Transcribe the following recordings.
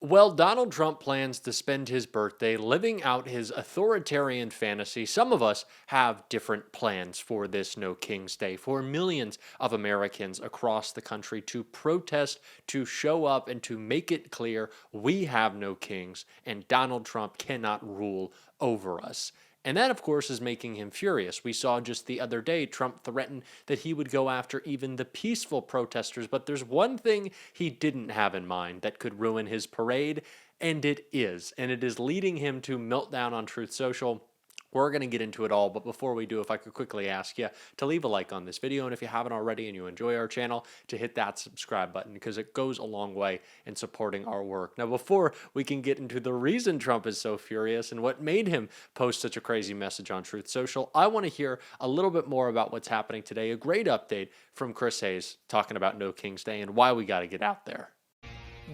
Well, Donald Trump plans to spend his birthday living out his authoritarian fantasy. Some of us have different plans for this No King's Day, for millions of Americans across the country to protest, to show up, and to make it clear we have no kings and Donald Trump cannot rule over us. And that, of course, is making him furious. We saw just the other day Trump threaten that he would go after even the peaceful protesters. But there's one thing he didn't have in mind that could ruin his parade, and it is. And it is leading him to meltdown on Truth Social. We're going to get into it all, but before we do, if I could quickly ask you to leave a like on this video, and if you haven't already and you enjoy our channel, to hit that subscribe button, because it goes a long way in supporting our work. Now, before we can get into the reason Trump is so furious and what made him post such a crazy message on Truth Social, I want to hear a little bit more about what's happening today. A great update from Chris Hayes talking about No King's Day and why we got to get out there.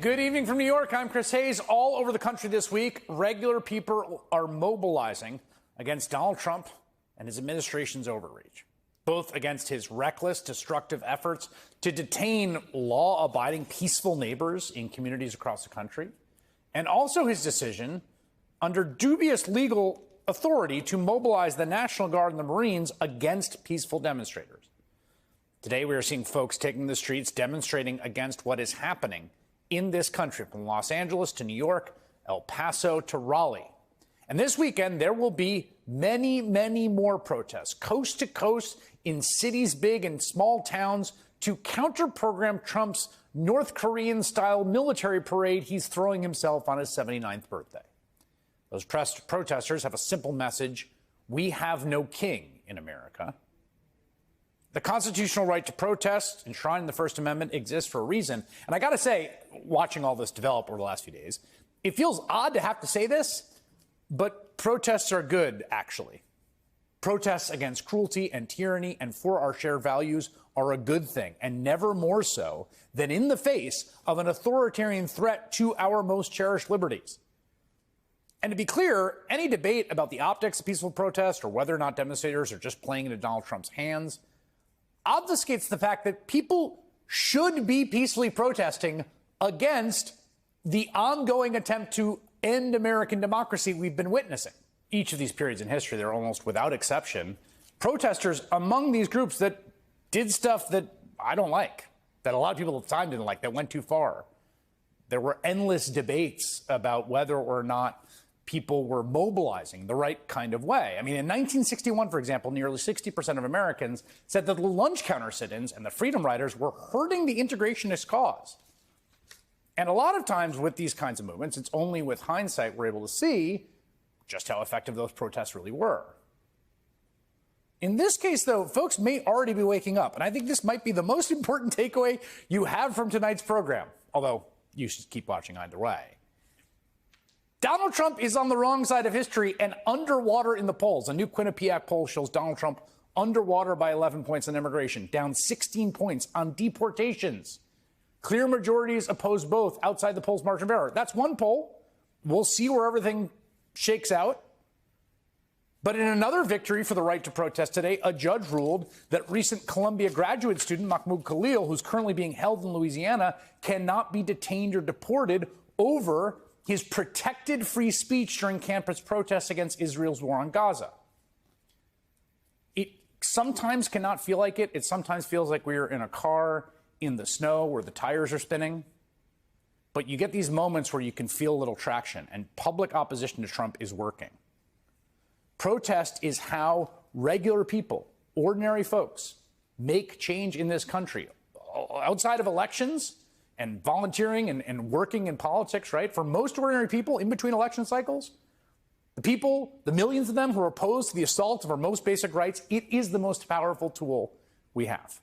Good evening from New York. I'm Chris Hayes. All over the country this week, regular people are mobilizing against Donald Trump and his administration's overreach, both against his reckless, destructive efforts to detain law-abiding, peaceful neighbors in communities across the country, and also his decision, under dubious legal authority, to mobilize the National Guard and the Marines against peaceful demonstrators. Today, we are seeing folks taking the streets demonstrating against what is happening in this country, from Los Angeles to New York, El Paso to Raleigh. And this weekend, there will be many, many more protests, coast to coast, in cities big and small towns, to counter-program Trump's North Korean-style military parade he's throwing himself on his 79th birthday. Those protesters have a simple message: we have no king in America. The constitutional right to protest, enshrined in the First Amendment, exists for a reason. And I got to say, watching all this develop over the last few days, it feels odd to have to say this, but protests are good, actually. Protests against cruelty and tyranny and for our shared values are a good thing, and never more so than in the face of an authoritarian threat to our most cherished liberties. And to be clear, any debate about the optics of peaceful protest or whether or not demonstrators are just playing into Donald Trump's hands obfuscates the fact that people should be peacefully protesting against the ongoing attempt to end American democracy we've been witnessing. Each of these periods in history, there are almost without exception protesters among these groups that did stuff that I don't like, that a lot of people at the time didn't like, that went too far. There were endless debates about whether or not people were mobilizing the right kind of way. I mean, in 1961, for example, nearly 60% of Americans said that the lunch counter sit-ins and the Freedom Riders were hurting the integrationist cause. And a lot of times with these kinds of movements, it's only with hindsight we're able to see just how effective those protests really were. In this case, though, folks may already be waking up, and I think this might be the most important takeaway you have from tonight's program, although you should keep watching either way. Donald Trump is on the wrong side of history and underwater in the polls. A new Quinnipiac poll shows Donald Trump underwater by 11 points on immigration, down 16 points on deportations. Clear majorities oppose both outside the polls' margin of error. That's one poll. We'll see where everything shakes out. But in another victory for the right to protest today, a judge ruled that recent Columbia graduate student Mahmoud Khalil, who's currently being held in Louisiana, cannot be detained or deported over his protected free speech during campus protests against Israel's war on Gaza. It sometimes cannot feel like it. It sometimes feels like we're in a car in the snow where the tires are spinning. But you get these moments where you can feel a little traction, and public opposition to Trump is working. Protest is how regular people, ordinary folks, make change in this country. Outside of elections and volunteering and working in politics, right? For most ordinary people in between election cycles, the people, the millions of them who are opposed to the assault of our most basic rights, it is the most powerful tool we have.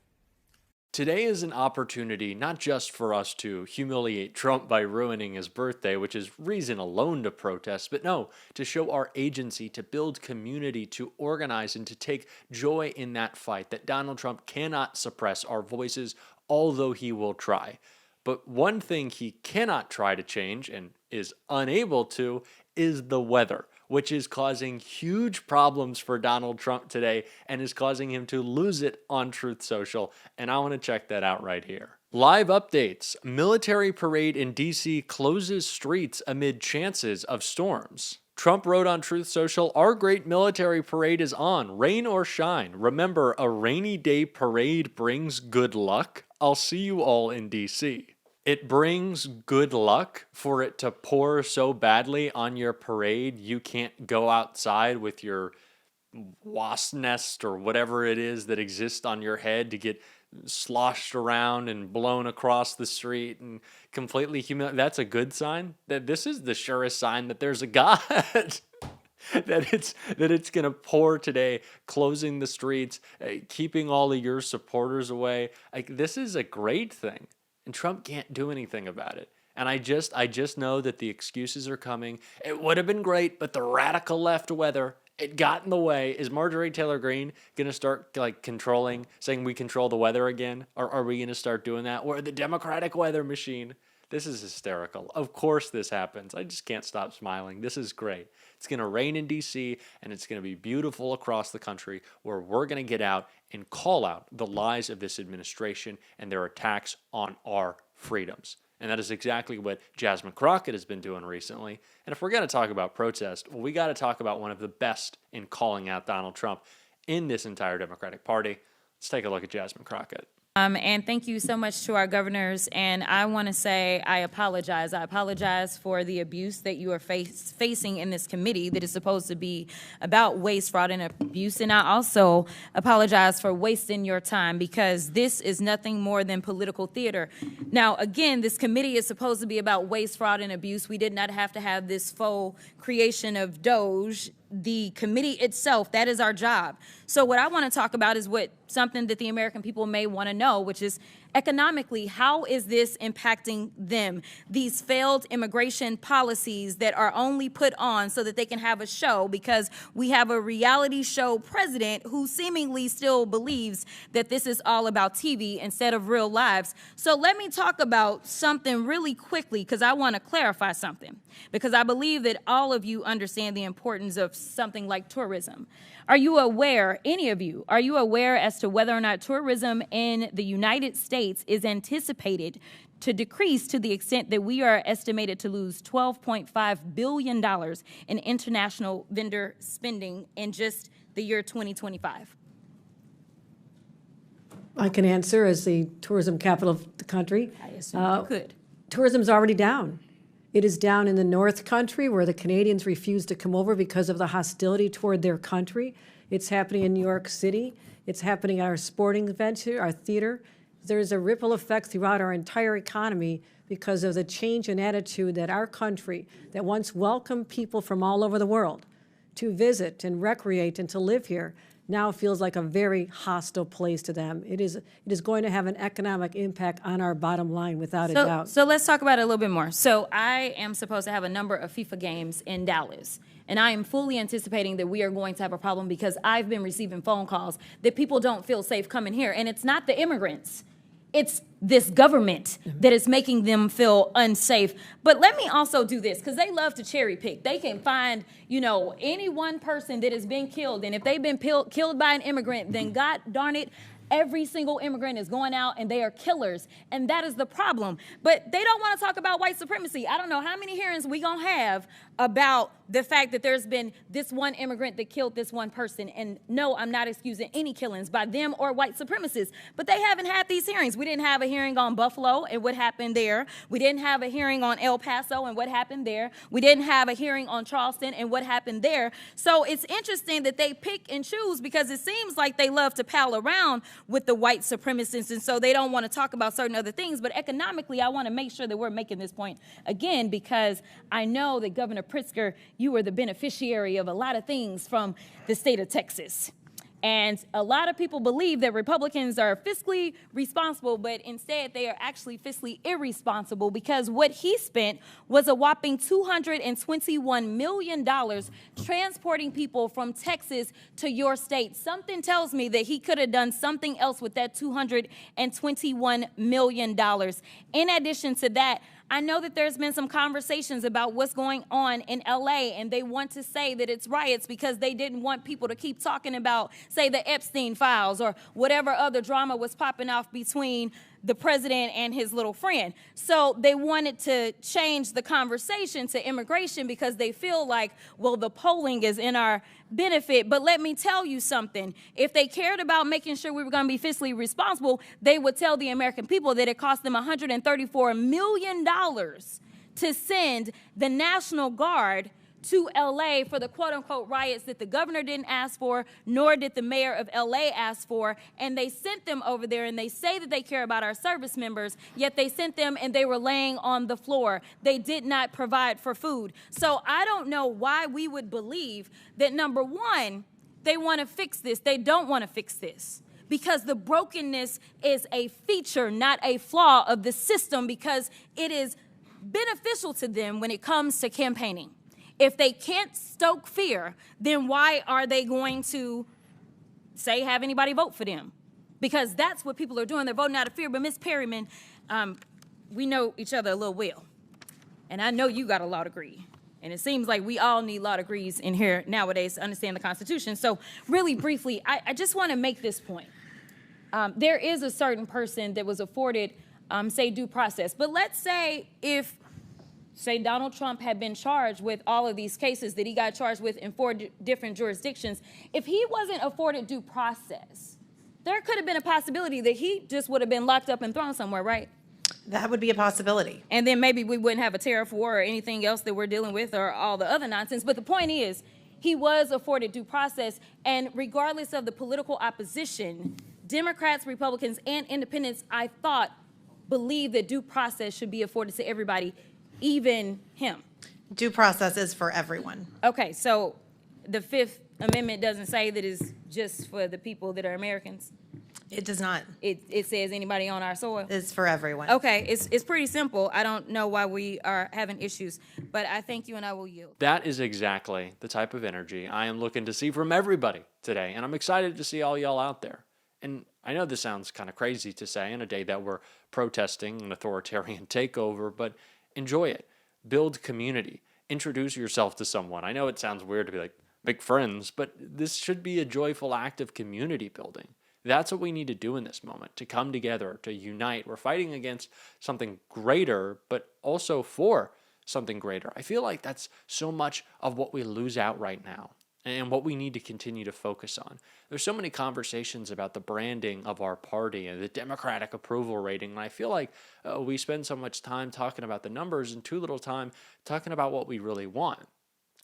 Today is an opportunity not just for us to humiliate Trump by ruining his birthday, which is reason alone to protest, but no, to show our agency, to build community, to organize, and to take joy in that fight, that Donald Trump cannot suppress our voices, although he will try. But one thing he cannot try to change, and is unable to, is the weather, which is causing huge problems for Donald Trump today and is causing him to lose it on Truth Social. And I want to check that out right here. Live updates. Military parade in D.C. closes streets amid chances of storms. Trump wrote on Truth Social, "Our great military parade is on, rain or shine. Remember, a rainy day parade brings good luck. I'll see you all in D.C." It brings good luck for it to pour so badly on your parade you can't go outside with your wasp nest or whatever it is that exists on your head to get sloshed around and blown across the street and completely humiliated. That's a good sign. That this is the surest sign that there's a God. that it's gonna pour today, closing the streets, keeping all of your supporters away. Like, this is a great thing, and Trump can't do anything about it. And I just know that the excuses are coming. It would have been great, but the radical left weather, it got in the way. Is Marjorie Taylor Greene going to start controlling, saying we control the weather again? Or are we going to start doing that? Or the Democratic weather machine? This is hysterical. Of course this happens. I just can't stop smiling. This is great. It's going to rain in D.C. and it's going to be beautiful across the country, where we're going to get out and call out the lies of this administration and their attacks on our freedoms. And that is exactly what Jasmine Crockett has been doing recently. And if we're going to talk about protest, well, we got to talk about one of the best in calling out Donald Trump in this entire Democratic Party. Let's take a look at Jasmine Crockett. And thank you so much to our governors. And I want to say I apologize. I apologize for the abuse that you are facing in this committee that is supposed to be about waste, fraud, and abuse. And I also apologize for wasting your time, because this is nothing more than political theater. Now, again, this committee is supposed to be about waste, fraud, and abuse. We did not have to have this faux creation of Doge. The committee itself, that is our job. So what I want to talk about is something that the American people may want to know, which is economically, how is this impacting them? These failed immigration policies that are only put on so that they can have a show, because we have a reality show president who seemingly still believes that this is all about TV instead of real lives. So let me talk about something really quickly, because I want to clarify something, because I believe that all of you understand the importance of something like tourism. Are you aware, any of you, are you aware as to whether or not tourism in the United States is anticipated to decrease to the extent that we are estimated to lose $12.5 billion in international vendor spending in just the year 2025? I can answer as the tourism capital of the country. I assume you could. Tourism's already down. It is down in the North Country, where the Canadians refuse to come over because of the hostility toward their country. It's happening in New York City. It's happening at our sporting events here, our theater. There's a ripple effect throughout our entire economy because of the change in attitude that our country, that once welcomed people from all over the world to visit and recreate and to live here, now feels like a very hostile place to them. It is going to have an economic impact on our bottom line, without a doubt. So let's talk about it a little bit more. So I am supposed to have a number of FIFA games in Dallas, and I am fully anticipating that we are going to have a problem, because I've been receiving phone calls that people don't feel safe coming here. And it's not the immigrants. It's this government that is making them feel unsafe. But let me also do this, because they love to cherry pick. They can find, any one person that has been killed. And if they've been killed by an immigrant, then God darn it, every single immigrant is going out and they are killers. And that is the problem. But they don't want to talk about white supremacy. I don't know how many hearings we going to have about the fact that there's been this one immigrant that killed this one person. And no, I'm not excusing any killings by them or white supremacists. But they haven't had these hearings. We didn't have a hearing on Buffalo and what happened there. We didn't have a hearing on El Paso and what happened there. We didn't have a hearing on Charleston and what happened there. So it's interesting that they pick and choose, because it seems like they love to pal around with the white supremacists, and so they don't want to talk about certain other things. But economically, I want to make sure that we're making this point again, because I know that Governor Pritzker, you were the beneficiary of a lot of things from the state of Texas. And a lot of people believe that Republicans are fiscally responsible, but instead they are actually fiscally irresponsible, because what he spent was a whopping $221 million transporting people from Texas to your state. Something tells me that he could have done something else with that $221 million. In addition to that, I know that there's been some conversations about what's going on in LA, and they want to say that it's riots because they didn't want people to keep talking about, say, the Epstein files or whatever other drama was popping off between the president and his little friend. So they wanted to change the conversation to immigration because they feel like, well, the polling is in our benefit. But let me tell you something. If they cared about making sure we were going to be fiscally responsible, they would tell the American people that it cost them $134 million to send the National Guard to LA for the quote-unquote riots that the governor didn't ask for, nor did the mayor of LA ask for, and they sent them over there, and they say that they care about our service members, yet they sent them and they were laying on the floor. They did not provide for food. So I don't know why we would believe that, number one, they want to fix this. They don't want to fix this, because the brokenness is a feature, not a flaw of the system, because it is beneficial to them when it comes to campaigning. If they can't stoke fear, then why are they going to say have anybody vote for them? Because that's what people are doing. They're voting out of fear. But Ms. Perryman, we know each other a little well. And I know you got a law degree. And it seems like we all need law degrees in here nowadays to understand the Constitution. So really briefly, I just want to make this point. There is a certain person that was afforded, say, due process. But let's say if Donald Trump had been charged with all of these cases that he got charged with in 4 different jurisdictions. If he wasn't afforded due process, there could have been a possibility that he just would have been locked up and thrown somewhere, right? That would be a possibility. And then maybe we wouldn't have a tariff war or anything else that we're dealing with or all the other nonsense. But the point is, he was afforded due process, and regardless of the political opposition, Democrats, Republicans, and independents, I thought, believe that due process should be afforded to everybody, even him. Due process is for everyone. Okay, so the Fifth Amendment doesn't say that it's just for the people that are Americans. It does not. It says anybody on our soil. It's for everyone. Okay, it's pretty simple. I don't know why we are having issues, but I thank you and I will yield. That is exactly the type of energy I am looking to see from everybody today, and I'm excited to see all y'all out there. And I know this sounds kind of crazy to say on a day that we're protesting an authoritarian takeover, but enjoy it. Build community. Introduce yourself to someone. I know it sounds weird to be like, make friends, but this should be a joyful act of community building. That's what we need to do in this moment, to come together, to unite. We're fighting against something greater, but also for something greater. I feel like that's so much of what we lose out right now and what we need to continue to focus on. There's so many conversations about the branding of our party and the Democratic approval rating, and I feel like we spend so much time talking about the numbers and too little time talking about what we really want.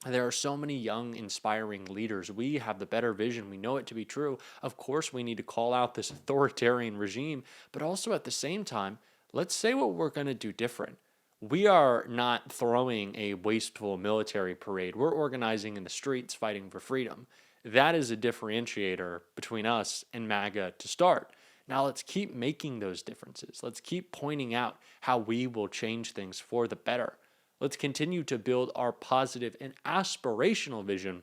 There are so many young, inspiring leaders. We have the better vision. We know it to be true. Of course, we need to call out this authoritarian regime, but also at the same time, let's say what we're going to do different. We are not throwing a wasteful military parade. We're organizing in the streets, fighting for freedom. That is a differentiator between us and MAGA to start. Now let's keep making those differences. Let's keep pointing out how we will change things for the better. Let's continue to build our positive and aspirational vision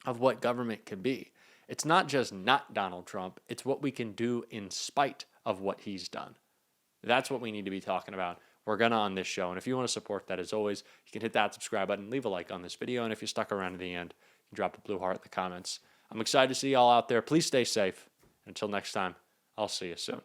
of what government can be. It's not just not Donald Trump. It's what we can do in spite of what he's done. That's what we need to be talking about. We're going to on this show. And if you want to support that, as always, you can hit that subscribe button, leave a like on this video. And if you stuck around to the end, you can drop a blue heart in the comments. I'm excited to see y'all out there. Please stay safe. Until next time, I'll see you soon.